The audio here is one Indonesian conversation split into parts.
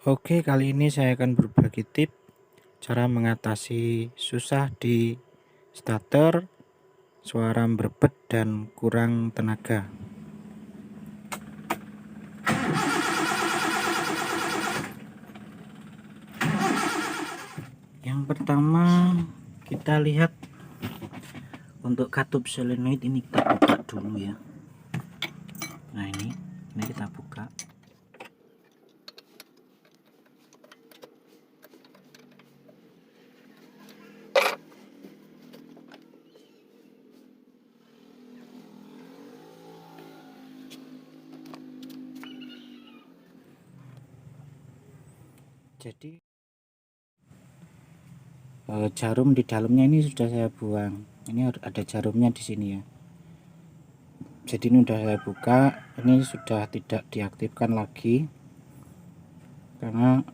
Oke, kali ini saya akan berbagi tips cara mengatasi susah di starter, suara berbet dan kurang tenaga. Yang pertama kita lihat untuk katup solenoid ini kita buka dulu ya. Nah ini kita buka. Jadi jarum di dalamnya ini sudah saya buang. Ini ada jarumnya di sini ya. Jadi ini sudah saya buka, ini sudah tidak diaktifkan lagi karena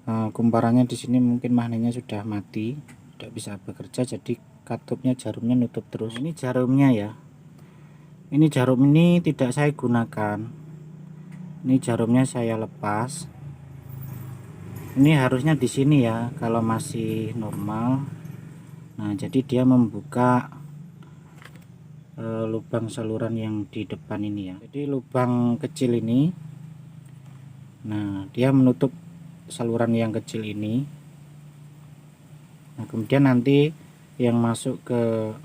kumparannya di sini mungkin magnetnya sudah mati, tidak bisa bekerja, jadi katupnya jarumnya nutup terus. Ini jarumnya ya. Ini jarum ini tidak saya gunakan. Ini jarumnya saya lepas. Ini harusnya di sini ya kalau masih normal. Nah, jadi dia membuka lubang saluran yang di depan ini ya. Jadi lubang kecil ini, nah dia menutup saluran yang kecil ini. Nah, kemudian nanti yang masuk ke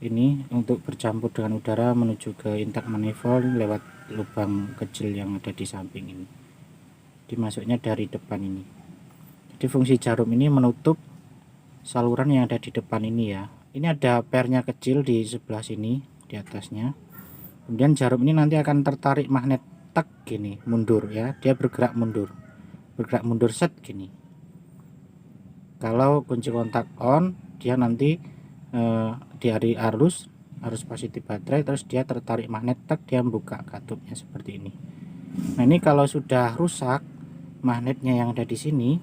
ini untuk bercampur dengan udara menuju ke intake manifold lewat lubang kecil yang ada di samping ini. Dimasuknya dari depan ini. Jadi fungsi jarum ini menutup saluran yang ada di depan ini ya. Ini ada pernya kecil di sebelah sini di atasnya. Kemudian jarum ini nanti akan tertarik magnet tek gini, mundur ya. Dia bergerak mundur. Bergerak mundur set gini. Kalau kunci kontak on, dia nanti di arus positif baterai, terus dia tertarik magnet tek, dia membuka katupnya seperti ini. Nah, ini kalau sudah rusak magnetnya yang ada di sini,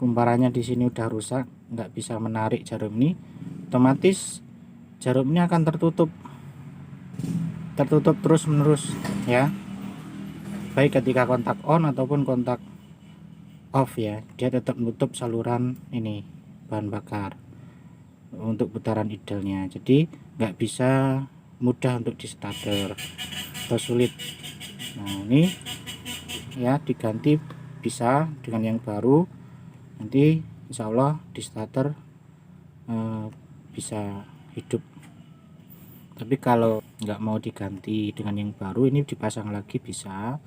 kumparannya di sini udah rusak, nggak bisa menarik jarum ini, otomatis jarum ini akan tertutup terus menerus ya, baik ketika kontak on ataupun kontak off ya, dia tetap menutup saluran ini bahan bakar untuk putaran idlenya, jadi nggak bisa mudah untuk di starter atau sulit. Nah, ini ya diganti bisa dengan yang baru, nanti insya Allah di starter bisa hidup. Tapi kalau nggak mau diganti dengan yang baru, ini dipasang lagi bisa.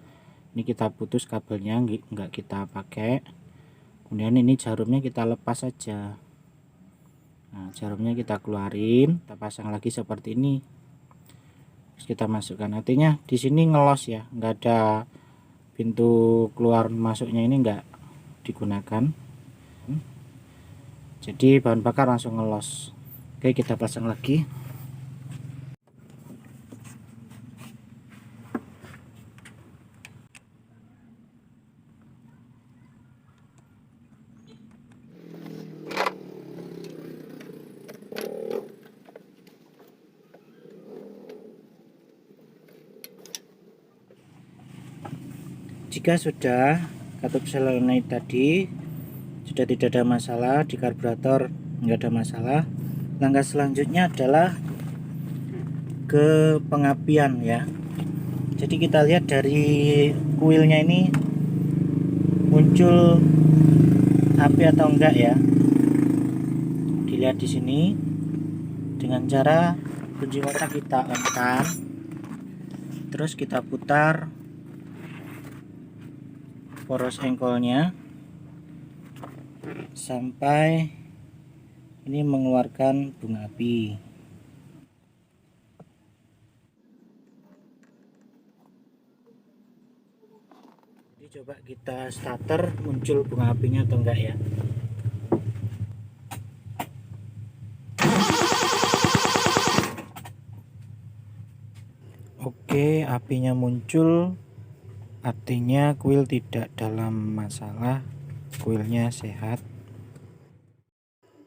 Ini kita putus kabelnya, nggak kita pakai, kemudian ini jarumnya kita lepas saja. Nah, jarumnya kita keluarin, kita pasang lagi seperti ini, terus kita masukkan. Artinya di sini ngelos ya, nggak ada pintu keluar masuknya, ini nggak digunakan, jadi bahan bakar langsung ngelos. Oke, kita pasang lagi. Jika sudah katup solenoid tadi sudah tidak ada masalah, di karburator nggak ada masalah, langkah selanjutnya adalah ke pengapian ya. Jadi kita lihat dari kuilnya ini muncul api atau enggak ya. Dilihat di sini dengan cara kunci kontak kita on-kan, terus kita putar poros engkolnya sampai ini mengeluarkan bunga api. Jadi coba kita starter, muncul bunga apinya atau enggak ya. Oke, apinya muncul, artinya kuil tidak dalam masalah, kuilnya sehat.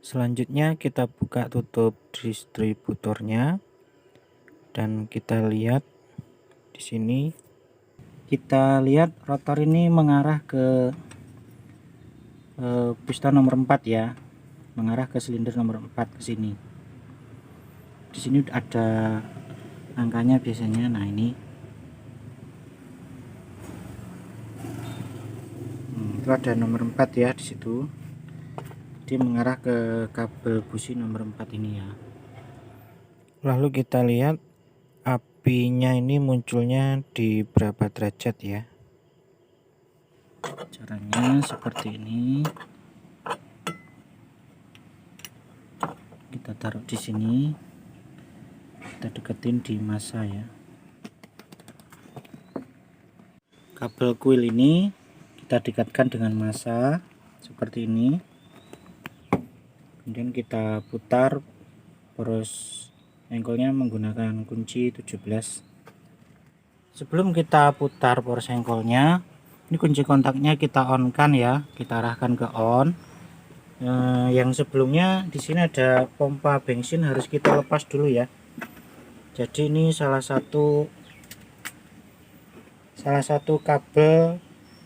Selanjutnya kita buka tutup distributornya dan kita lihat di sini Kita lihat rotor ini mengarah ke piston nomor 4 ya, mengarah ke silinder nomor 4 ke sini. Di sini ada angkanya biasanya. Nah, ini itu ada nomor 4 ya di situ. Dia mengarah ke kabel busi nomor 4 ini ya. Lalu kita lihat apinya ini munculnya di berapa derajat ya. Caranya seperti ini. Kita taruh di sini. Kita deketin di massa ya. Kabel kuil ini kita dekatkan dengan massa seperti ini. Kemudian kita putar poros engkolnya menggunakan kunci 17. Sebelum kita putar poros engkolnya, ini kunci kontaknya kita on kan ya, kita arahkan ke on. Yang sebelumnya di sini ada pompa bensin, harus kita lepas dulu ya. Jadi ini salah satu kabel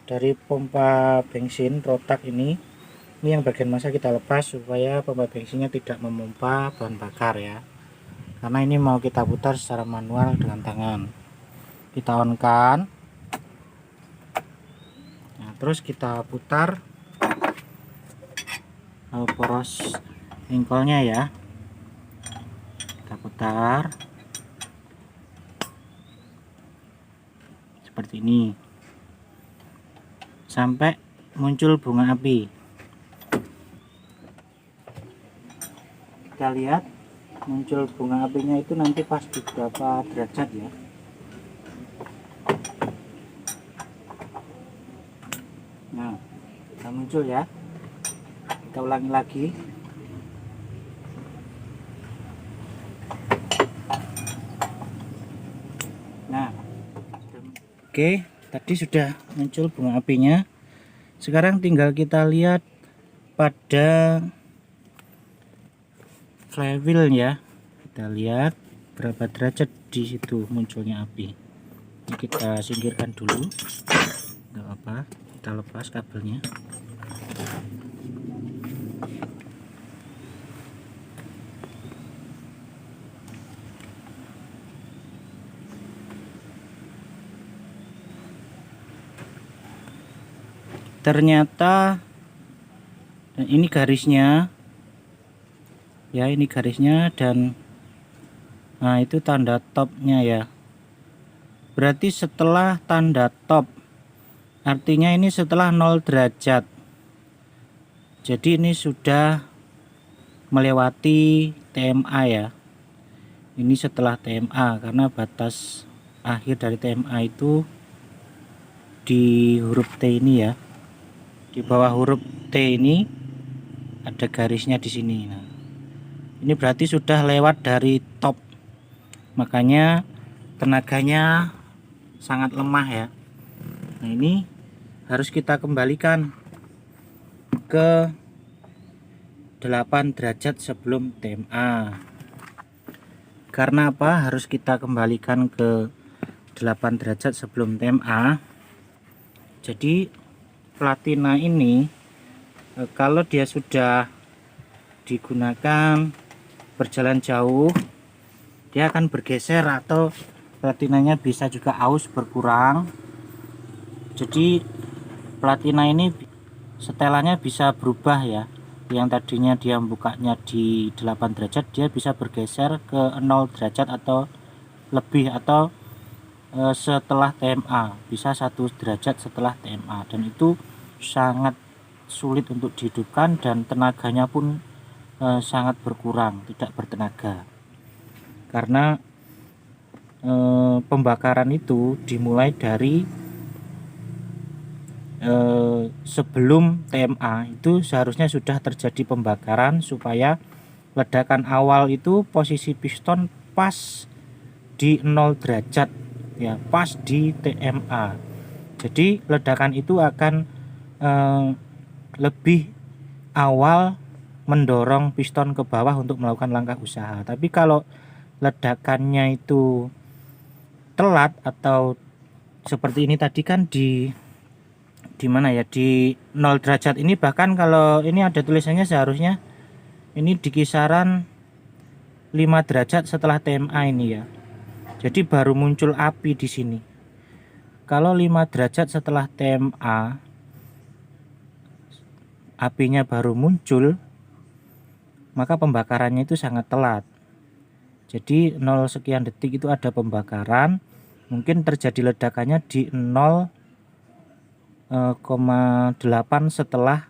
dari pompa bensin rotak ini yang bagian massa kita lepas supaya pompa bensinnya tidak memompa bahan bakar ya, karena ini mau kita putar secara manual dengan tangan. Kita on kan, nah, terus kita putar poros engkolnya ya, kita putar seperti ini sampai muncul bunga api. Kita lihat muncul bunga apinya itu nanti pas di berapa derajat ya. Nah, kita muncul ya. Kita ulangi lagi. Nah, oke, tadi sudah muncul bunga apinya. Sekarang tinggal kita lihat pada flywheel ya. Kita lihat berapa derajat di situ munculnya api. Ini kita singkirkan dulu. Enggak apa, kita lepas kabelnya. Ternyata ini garisnya ya, ini garisnya, dan nah itu tanda topnya ya. Berarti setelah tanda top, artinya ini setelah 0 derajat. Jadi ini sudah melewati TMA ya. Ini setelah TMA, karena batas akhir dari TMA itu di huruf T ini ya. Di bawah huruf T ini ada garisnya di sini. Nah, ini berarti sudah lewat dari top, makanya tenaganya sangat lemah ya. Nah, ini harus kita kembalikan ke 8 derajat sebelum TMA. Karena apa harus kita kembalikan ke 8 derajat sebelum TMA? Jadi platina ini kalau dia sudah digunakan berjalan jauh, dia akan bergeser atau platinanya bisa juga aus berkurang. Jadi platina ini setelannya bisa berubah ya. Yang tadinya dia bukanya di 8 derajat, dia bisa bergeser ke 0 derajat atau lebih, atau setelah TMA bisa 1 derajat setelah TMA, dan itu sangat sulit untuk dihidupkan dan tenaganya pun sangat berkurang, tidak bertenaga. Karena pembakaran itu dimulai dari sebelum TMA itu seharusnya sudah terjadi pembakaran supaya ledakan awal itu posisi piston pas di 0 derajat ya, pas di TMA. Jadi ledakan itu akan lebih awal mendorong piston ke bawah untuk melakukan langkah usaha. Tapi kalau ledakannya itu telat atau seperti ini tadi kan di mana ya, di 0 derajat ini, bahkan kalau ini ada tulisannya seharusnya ini di kisaran 5 derajat setelah TMA ini ya. Jadi baru muncul api di sini. Kalau 5 derajat setelah TMA apinya baru muncul, maka pembakarannya itu sangat telat. Jadi 0 sekian detik itu ada pembakaran, mungkin terjadi ledakannya di 0,8 setelah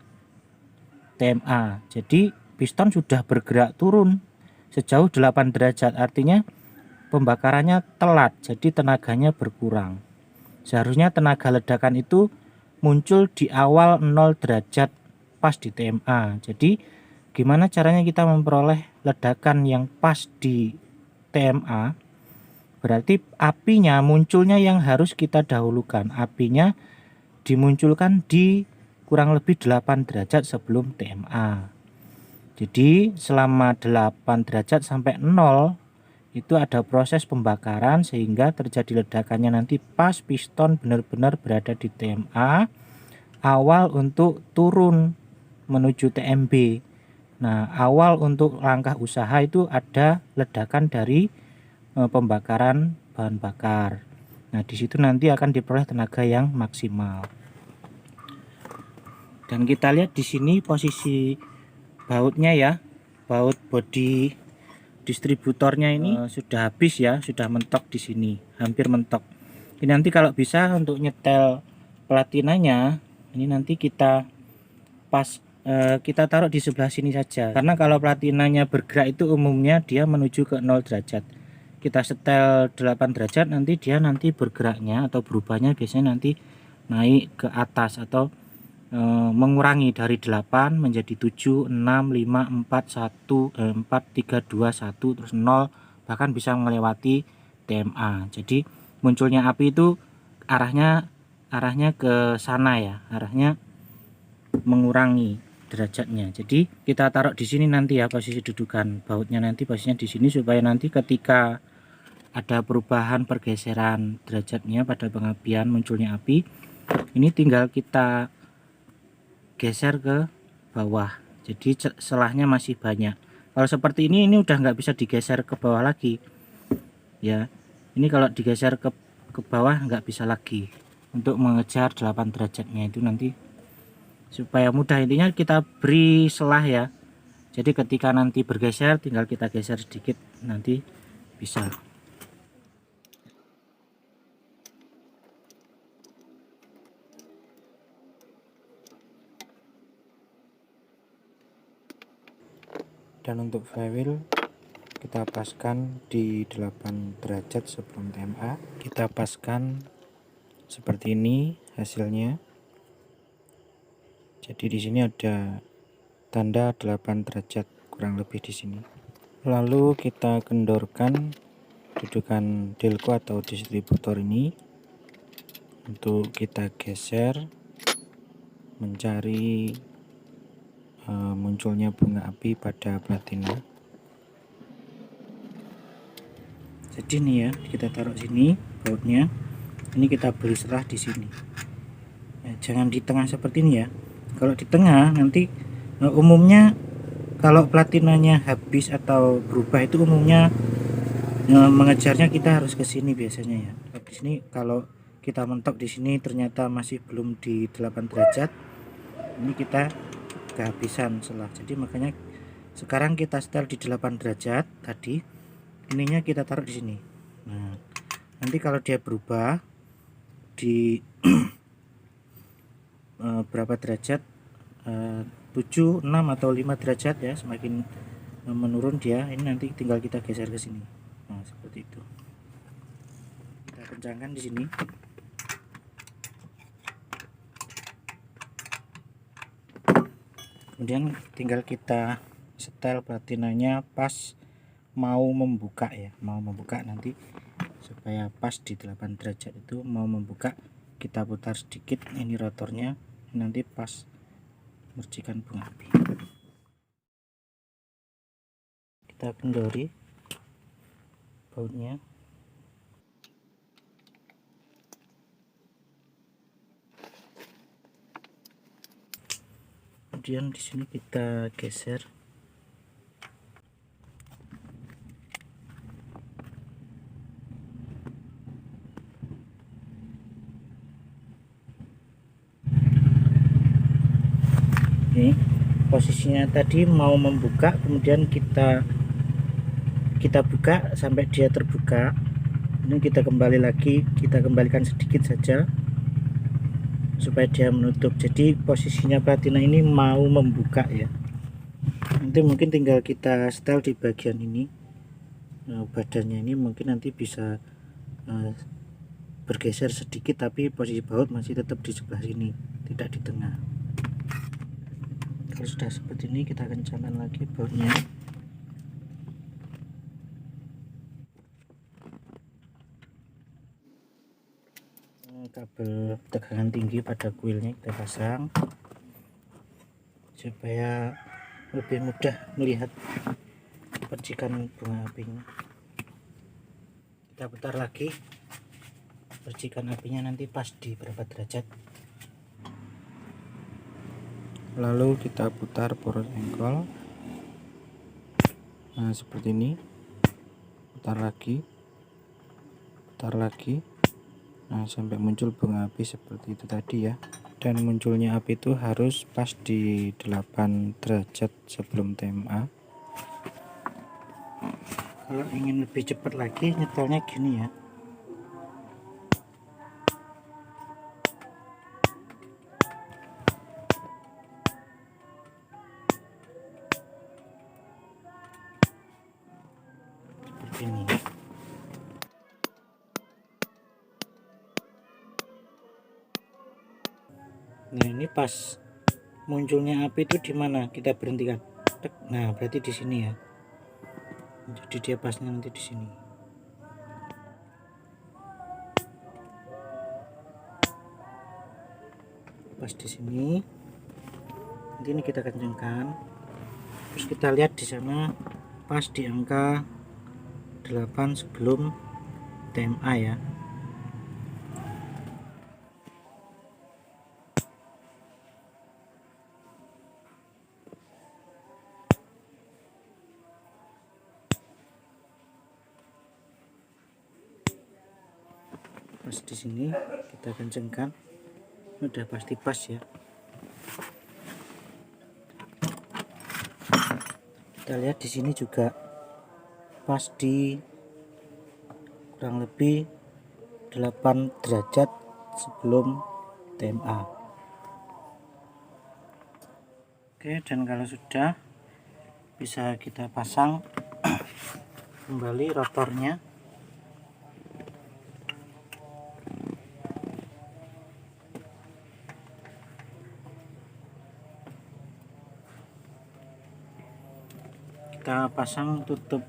TMA. Jadi piston sudah bergerak turun sejauh 8 derajat, artinya pembakarannya telat, jadi tenaganya berkurang. Seharusnya tenaga ledakan itu muncul di awal 0 derajat pas di TMA. Jadi gimana caranya kita memperoleh ledakan yang pas di TMA? Berarti apinya munculnya yang harus kita dahulukan. Apinya dimunculkan di kurang lebih 8 derajat sebelum TMA. Jadi selama 8 derajat sampai 0 itu ada proses pembakaran sehingga terjadi ledakannya nanti pas piston benar-benar berada di TMA awal untuk turun menuju TMB. Nah, awal untuk langkah usaha itu ada ledakan dari pembakaran bahan bakar. Nah, di situ nanti akan diperoleh tenaga yang maksimal. Dan kita lihat di sini posisi bautnya ya, baut bodi distributornya ini sudah habis ya, sudah mentok di sini, hampir mentok. Ini nanti kalau bisa untuk nyetel platinanya, ini nanti kita kita taruh di sebelah sini saja. Karena kalau platinanya bergerak itu umumnya dia menuju ke 0 derajat. Kita setel 8 derajat, nanti dia bergeraknya atau berubahnya biasanya nanti naik ke atas atau mengurangi dari 8 menjadi 7, 6, 5, 4, 1, 4, 3, 2, 1, terus 0, bahkan bisa melewati TMA. Jadi munculnya api itu arahnya ke sana ya, arahnya mengurangi derajatnya. Jadi kita taruh di sini nanti ya, posisi dudukan bautnya nanti posisinya di sini, supaya nanti ketika ada perubahan pergeseran derajatnya pada pengapian munculnya api, ini tinggal kita geser ke bawah, jadi selahnya masih banyak. Kalau seperti ini udah nggak bisa digeser ke bawah lagi ya. Ini kalau digeser ke bawah nggak bisa lagi untuk mengejar 8 derajatnya itu nanti. Supaya mudah, intinya kita beri selah ya, jadi ketika nanti bergeser tinggal kita geser sedikit nanti bisa. Dan untuk flywheel kita paskan di 8 derajat sebelum TMA. Kita paskan seperti ini hasilnya. Jadi di sini ada tanda 8 derajat kurang lebih di sini. Lalu kita kendorkan dudukan delco atau distributor ini untuk kita geser mencari munculnya bunga api pada platina. Jadi ini ya, kita taruh sini bautnya. Ini kita beri selah di sini. Ya, jangan di tengah seperti ini ya. Kalau di tengah nanti umumnya kalau platinanya habis atau berubah itu umumnya mengejarnya kita harus ke sini biasanya ya. Di sini kalau kita mentok di sini ternyata masih belum di 8 derajat, ini kita kehabisan selah. Jadi makanya sekarang kita setel di 8 derajat tadi, ininya kita taruh di sini. Nah, nanti kalau dia berubah di berapa derajat, 7, 6 atau 5 derajat ya, semakin menurun dia, ini nanti tinggal kita geser ke sini. Nah, seperti itu. Kita kencangkan di sini. Kemudian tinggal kita setel platinanya pas mau membuka ya, mau membuka nanti supaya pas di 8 derajat itu mau membuka, kita putar sedikit ini rotornya, nanti pas mercikan bunga api. Kita kendori bautnya. kemudian di sini kita geser. Ini posisinya tadi mau membuka, kemudian kita buka sampai dia terbuka. Ini kita kembali lagi, kita kembalikan sedikit saja supaya dia menutup. Jadi posisinya platina ini mau membuka ya. Nanti mungkin tinggal kita setel di bagian ini. Nah, badannya ini mungkin nanti bisa bergeser sedikit, tapi posisi baut masih tetap di sebelah sini, tidak di tengah. Kalau sudah seperti ini, kita kencangkan lagi bautnya. Kabel tegangan tinggi pada kuilnya kita pasang supaya lebih mudah melihat percikan bunga apinya. Kita putar lagi, percikan apinya nanti pas di berapa derajat. Lalu kita putar poros engkol. Nah, seperti ini. Putar lagi, nah sampai muncul bunga api seperti itu tadi ya. Dan munculnya api itu harus pas di 8 derajat sebelum TMA. Kalau ingin lebih cepat lagi, nyetelnya gini ya. Seperti ini. Nah, ini pas munculnya api itu di mana kita berhentikan. Nah, berarti di sini ya. Jadi dia pasnya nanti di sini. Pas di sini. Nanti ini kita kencangkan. Terus kita lihat di sana pas di angka 8 sebelum TMA ya. Pas di sini kita kencangkan, udah pasti pas ya. Kita lihat di sini juga pas di kurang lebih 8 derajat sebelum TMA. Oke, dan kalau sudah bisa kita pasang kembali rotornya. Kita pasang tutup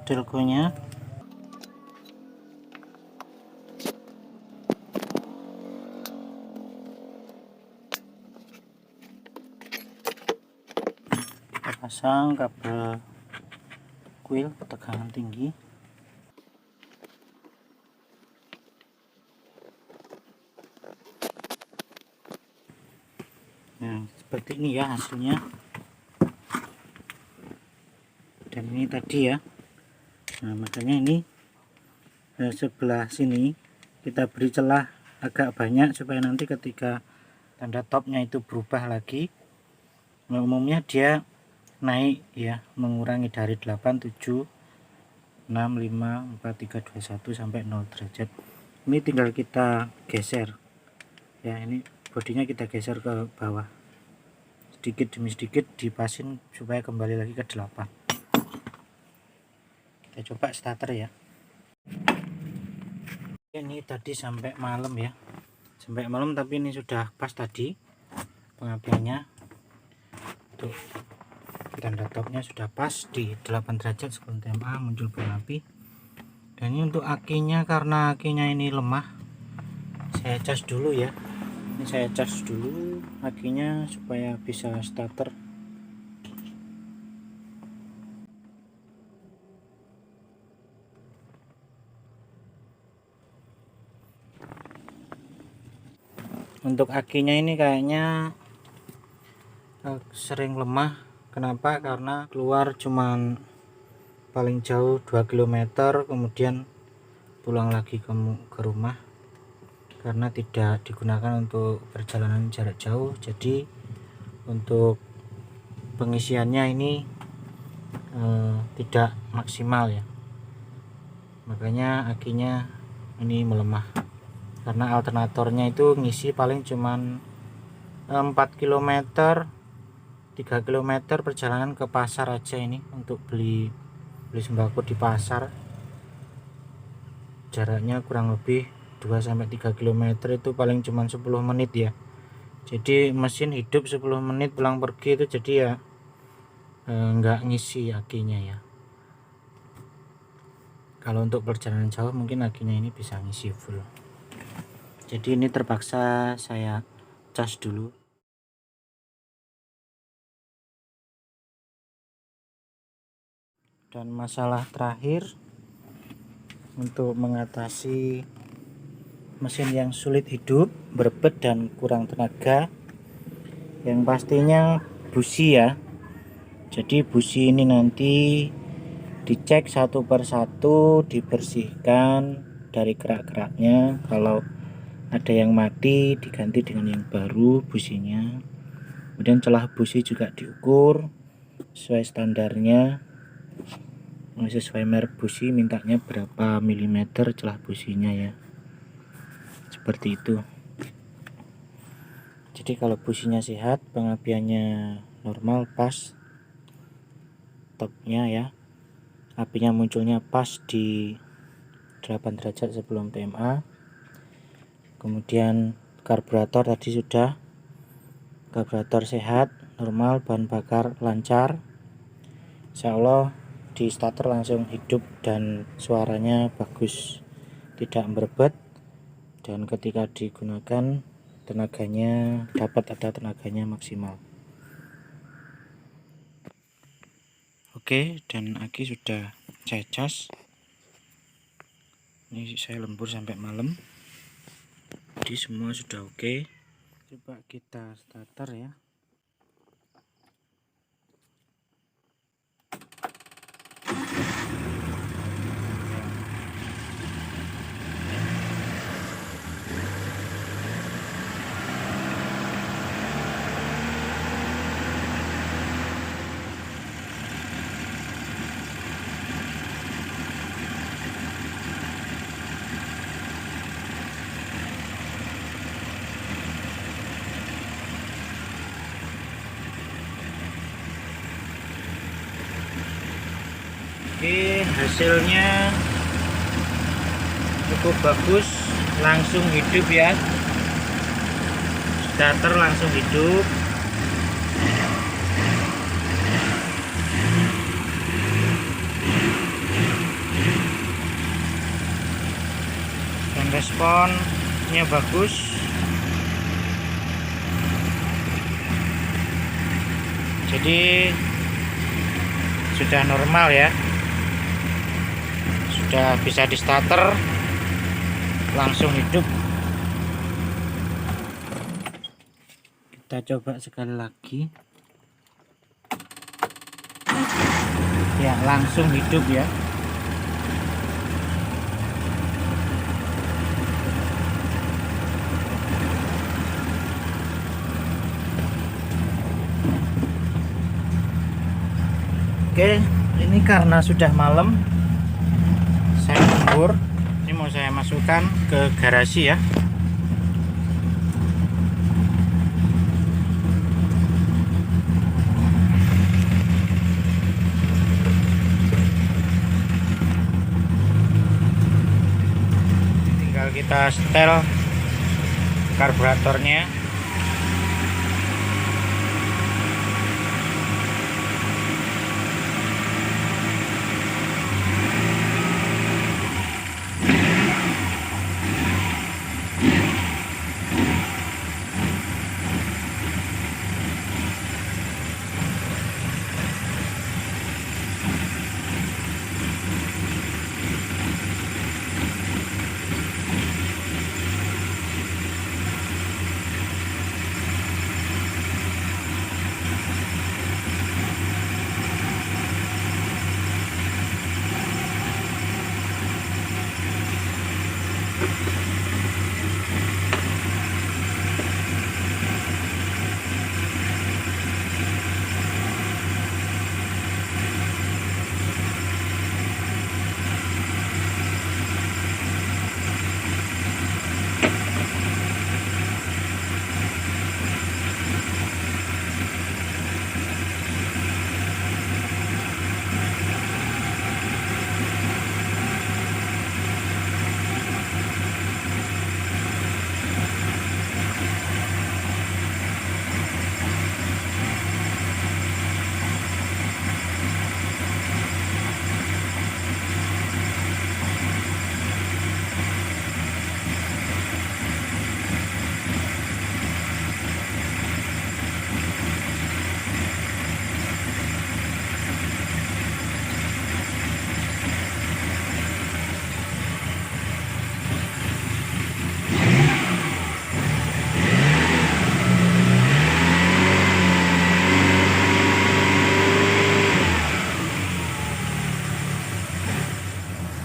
delgonya. Kita pasang kabel kuil tegangan tinggi. Nah, seperti ini ya hasilnya. Dan ini tadi ya. Nah, makanya ini sebelah sini kita beri celah agak banyak supaya nanti ketika tanda topnya itu berubah lagi. Nah, umumnya dia naik ya, mengurangi dari 8, 7, 6, 5, 4, 3, 2, 1 sampai 0 derajat. Ini tinggal kita geser ya, ini bodinya kita geser ke bawah sedikit demi sedikit, dipasin supaya kembali lagi ke 8. Kita coba starter ya. Ini tadi sampai malam ya, sampai malam, tapi ini sudah pas tadi pengapiannya. Tuh, tanda topnya sudah pas di 8 derajat sebelum TMA muncul bunga api. Dan ini untuk akinya, karena akinya ini lemah, saya cas dulu ya. Ini saya cas dulu akinya supaya bisa starter. Untuk akinya ini kayaknya sering lemah. Kenapa? Karena keluar cuman paling jauh 2 km, kemudian pulang lagi ke rumah karena tidak digunakan untuk perjalanan jarak jauh. Jadi untuk pengisiannya ini tidak maksimal ya, makanya akinya ini melemah. Karena alternatornya itu ngisi paling cuman 4 km, 3 km perjalanan ke pasar aja ini untuk beli sembako di pasar. Jaraknya kurang lebih 2-3 km, itu paling cuman 10 menit ya. Jadi mesin hidup 10 menit pulang pergi itu, jadi ya nggak ngisi akinya ya. Kalau untuk perjalanan jauh mungkin akinya ini bisa ngisi full. Jadi ini terpaksa saya cas dulu. Dan masalah terakhir untuk mengatasi mesin yang sulit hidup, berbet dan kurang tenaga, yang pastinya busi ya. Jadi busi ini nanti dicek satu persatu, dibersihkan dari kerak-keraknya. Kalau ada yang mati diganti dengan yang baru businya. Kemudian celah busi juga diukur sesuai standarnya, sesuai merek busi, mintanya berapa milimeter celah businya ya, seperti itu. Jadi kalau businya sehat, pengapiannya normal, pas topnya ya, apinya munculnya pas di 8 derajat sebelum TMA. Kemudian karburator tadi sudah, karburator sehat, normal, bahan bakar lancar, insya Allah di starter langsung hidup dan suaranya bagus, tidak berbet, dan ketika digunakan tenaganya dapat ada tenaganya maksimal. Oke, dan aki sudah saya cas. Ini saya lembur sampai malam, jadi semua sudah oke. Coba kita starter ya. Oke, hasilnya cukup bagus, langsung hidup ya, starter langsung hidup. Dan responnya bagus. Jadi sudah normal ya, sudah bisa di starter langsung hidup. Kita coba sekali lagi ya, langsung hidup ya. Oke, ini karena sudah malam, saya lembur. Ini mau saya masukkan ke garasi ya. Tinggal kita setel karburatornya.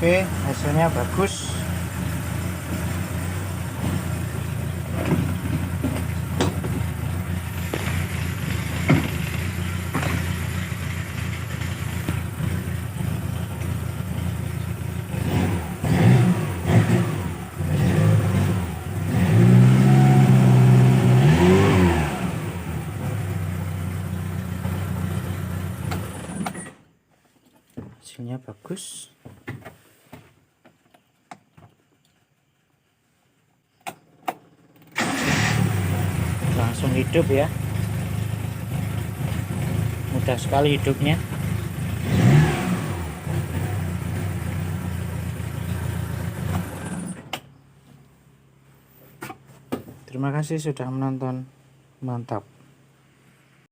Oke, hasilnya bagus. Hasilnya bagus. Langsung hidup ya, mudah sekali hidupnya. Terima kasih sudah menonton, mantap.